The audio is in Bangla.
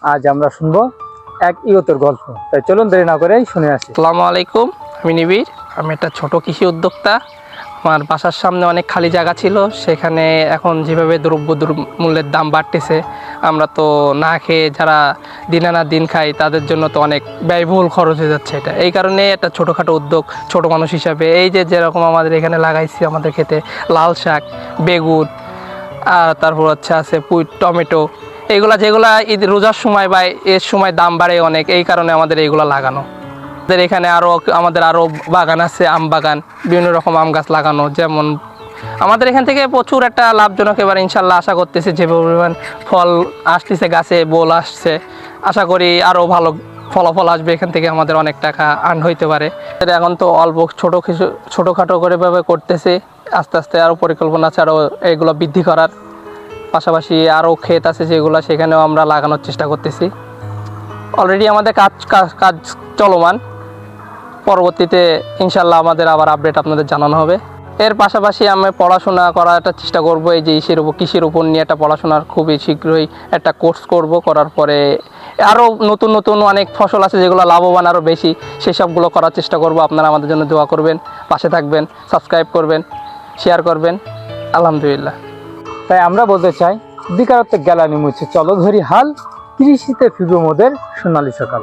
আজ আমরা শুনবো এক ইয়তের গল্প। তাই চলুন দেরি না করে শুনে আসি। আসসালামু আলাইকুম, আমি নিবিড়। আমি একটা ছোট কৃষি উদ্যোক্তা। আমার বাসার সামনে অনেক খালি জায়গা ছিল, সেখানে এখন যেভাবে মূল্যের দাম বাড়তেছে, আমরা তো না খেয়ে যারা দিন আনা দিন খাই তাদের জন্য তো অনেক ব্যয়বহুল খরচ হয়ে যাচ্ছে। এটা এই কারণে একটা ছোটোখাটো উদ্যোগ, ছোট মানুষ হিসাবে এই যে যেরকম আমাদের এখানে লাগাইছি আমাদের ক্ষেতে লাল শাক, বেগুন, আর তারপর আছে পুঁই, টমেটো, এইগুলা যেগুলা ঈদ রোজার সময় বা এর সময় দাম বাড়ে অনেক, এই কারণে আমাদের এইগুলো লাগানো। আমাদের এখানে আমাদের আরও বাগান আছে, আম বাগান, বিভিন্ন রকম আম গাছ লাগানো। যেমন আমাদের এখান থেকে প্রচুর একটা লাভজনক এবার ইনশাল্লাহ আশা করতেছি, যে পরিমাণ ফল আসতেছে, গাছে বোল আসছে, আশা করি আরও ভালো ফলাফল আসবে, এখান থেকে আমাদের অনেক টাকা আর্ন হইতে পারে। এখন তো অল্প ছোটোখাটো করে ভাবে করতেছি, আস্তে আস্তে আরও পরিকল্পনা আছে আরও এগুলো বৃদ্ধি করার। পাশাপাশি আরও ক্ষেত আছে যেগুলো, সেখানেও আমরা লাগানোর চেষ্টা করতেছি। অলরেডি আমাদের কাজ চলমান। পরবর্তীতে ইনশাল্লাহ আমাদের আবার আপডেট আপনাদের জানানো হবে। এর পাশাপাশি আমি পড়াশোনা করার একটা চেষ্টা করব, এই যে কৃষির উপর নিয়ে একটা পড়াশোনার খুবই শীঘ্রই একটা কোর্স করব। করার পরে আরও নতুন নতুন অনেক ফসল আছে যেগুলো লাভবান আরও বেশি, সেই সবগুলো করার চেষ্টা করব। আপনারা আমাদের জন্য দোয়া করবেন, পাশে থাকবেন, সাবস্ক্রাইব করবেন, শেয়ার করবেন। আলহামদুলিল্লাহ। তাই আমরা বলতে চাই, বেকারত্বের গেলা নিমুছে, চলো ধরি হাল, কৃষিতে ফিরবে মোদের সোনালী সকাল।